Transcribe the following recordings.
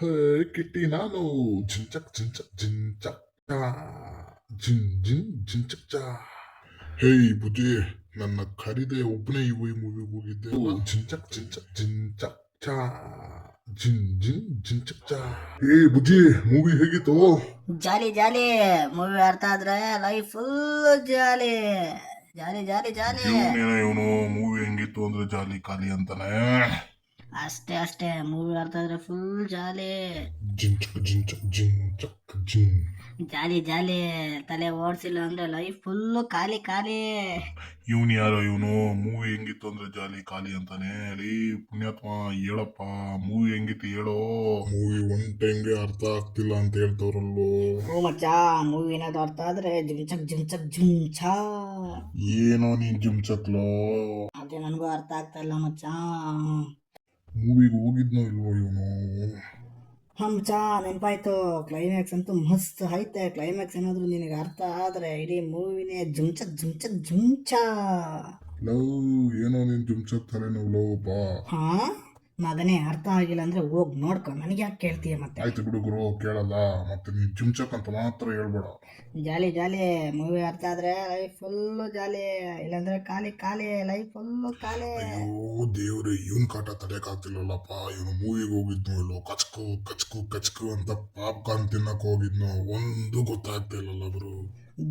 ಹೇ ಕಿಟ್ಟಿ ನಾನು ಜಿಂಚಕ್ ಜಿಂಚಕ್ ಜಿಂಚಕ್ ಚಾ ಜಿನ್ ಜಿನ್ ಜಿಂಚಕ್ ಚಾ. ಹೇ ಬುಜ್ಜಿ, ನನ್ನ ಕರಿದೆ ಒಬ್ಬನೇ ಈ ಮೂವಿಗೆ ಹೋಗಿದ್ದೆ ಅಲ್ಲ? ಜಿಂಚಕ್ ಜಿಂಚಕ್ ಜಿಂಚಕ್ ಚಾ ಜಿನ್ ಜಿನ್ ಜಿಂಚಕ್ ಚಾ. ಹೇ ಬುಜ್ಜಿ, ಮೂವಿ ಹೇಗಿತ್ತು? ಜಾಲಿ ಜಾಲಿ ಮೂವಿ ಅರ್ಥ ಆದ್ರೆ ಲೈಫ್ ಫುಲ್ ಜಾಲಿ ಜಾಲಿ ಜಾಲಿ ಜಾಲಿ. ಇವನು ಮೂವಿ ಹೆಂಗಿತ್ತು ಅಂದ್ರೆ ಜಾಲಿ ಖಾಲಿ ಅಂತಾನೆ. ಅಷ್ಟೇ ಅಷ್ಟೇ, ಮೂವಿ ಅರ್ಥ ಆದ್ರೆ ಫುಲ್ ಜಾಲಿ ಜಿಂಚಕ್ ಜಿಂಚಕ್ ಜಿಂಚಕ್ ಜಿನ್. ಜಾಲಿ ಜಾಲಿ. ತಲೆ ಓಡಿಸಿಲ್ಲ ಅಂದ್ರೆ ಲೈಫ್ ಫುಲ್ ಖಾಲಿ ಖಾಲಿ. ಇವನು ಯಾರೋ ಇವನು ಮೂವಿ ಹೆಂಗಿತ್ತು ಅಂದ್ರೆ ಜಾಲಿ ಖಾಲಿ ಅಂತಾನೆ. ರೀ ಪುಣ್ಯಾತ್ಮ, ಹೇಳಪ್ಪ ಮೂವಿ ಹೆಂಗಿತ್ತು ಹೇಳೋ. ಮೂವಿ ಒನ್ ಟೈಮ್ಗೆ ಅರ್ಥ ಆಗ್ತಿಲ್ಲ ಅಂತ ಹೇಳ್ತವ್ರಲ್ಲೋ. ಓ ಮಚ್ಚ, ಮೂವಿ ಏನಾದ್ರು ಅರ್ಥ ಆದ್ರೆ ಜಿಮ್ಚಕ್ ಜಿಮ್ಚಕ್ ಜಿಮ್ಚಾ. ಏನೋ ನೀನ್ ಜುಮ್ಚಕ್ಲೋ. ಅದೇ ನನಗೂ ಅರ್ಥ ಆಗ್ತಾ ಇಲ್ಲ ಮಚ್ಚ. ಮೂವಿಗೆ ಹೋಗಿದ್ನೋ ಇಲ್ವೋ ಇವನು. ಮಚ್ಚ ನೆನಪಾಯ್ತು, ಕ್ಲೈಮ್ಯಾಕ್ಸ್ ಅಂತೂ ಮಸ್ತ್ ಐತೆ. ಕ್ಲೈಮ್ಯಾಕ್ಸ್ ಏನಾದ್ರು ನಿನಗೆ ಅರ್ಥ ಆದ್ರೆ ಇಡೀ ಮೂವಿನೇ ಜುಮ್ಚಕ್ ಜುಮ್ಚಕ್ ಜುಮ್ಚಾ. ಲವ್, ಏನೋ ನೀನ್ ಜುಮ್ಚಕ್ ತಲೆನೋವು ಲವ್ ಬಾ. ಹಾ ಮಗನೇ, ಅರ್ಥ ಆಗಿಲ್ಲ ಅಂದ್ರೆ ಹೋಗಿ ನೋಡ್ಕೊ, ನನಗೆ ಯಾಕೆ ಕೇಳ್ತೀಯ ಮತ್ತೆ? ಆಯ್ತು ಬಿಡು ಗುರು, ಕೇಳಲ್ಲ. ಮತ್ತೆ ನೀನ್ ಜುಮ್ಚಕ್ ಅಂತ ಮಾತ್ರ ಹೇಳ್ಬೇಡ. ಜಾಲಿ ಜಾಲಿ, ಮೂವಿ ಅರ್ಥ ಆದ್ರೆ ಲೈಫ್ ಫುಲ್ಲು ಜಾಲಿ, ಇಲ್ಲಾಂದ್ರೆ ಖಾಲಿ ಖಾಲಿ, ಲೈಫ್ ಫುಲ್ಲು ಖಾಲಿ. ಅಯ್ಯೋ ದೇವ್ರೆ, ಇವನ್ ಕಾಟ ತಡೆಯಕ್ ಆಗ್ತಿಲ್ಲಲ್ಲಪ್ಪ. ಇವನು ಮೂವಿಗೆ ಹೋಗಿದ್ನು ಇಲ್ಲೋ, ಕಚ್ಕು ಕಚ್ಕು ಕಚ್ಕು ಅಂತ ಪಾಪ್ಕಾರ್ನ್ ತಿನ್ನಕ್ ಹೋಗಿದ್ನು, ಒಂದು ಗೊತ್ತಾಗ್ತಾ ಇಲ್ಲಲ್ಲ ಗುರು.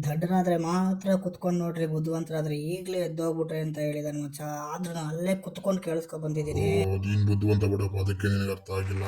ದಡ್ಡರಾದ್ರೆ ಮಾತ್ರ ಕುತ್ಕೊಂಡು ನೋಡ್ರಿ, ಬುದ್ಧಿವಂತರಾದ್ರೆ ಈಗಲೇ ಎದ್ದೋಗ್ಬಿಟ್ರಿ ಅಂತ ಹೇಳಿದಾನೆ ಮಚ್ಚ. ಆದ್ರೂ ನಾನು ಅಲ್ಲೇ ಕುತ್ಕೊಂಡು ಕೇಳಿಸ್ಕೊ ಬಂದಿದ್ದೀನಿ. ನೀನ್ ಬುದ್ಧಿವಂತ ಬಿಡಪ್ಪ, ಅದಕ್ಕೆ ನಿನಗೆ ಅರ್ಥ ಆಗಿಲ್ಲ.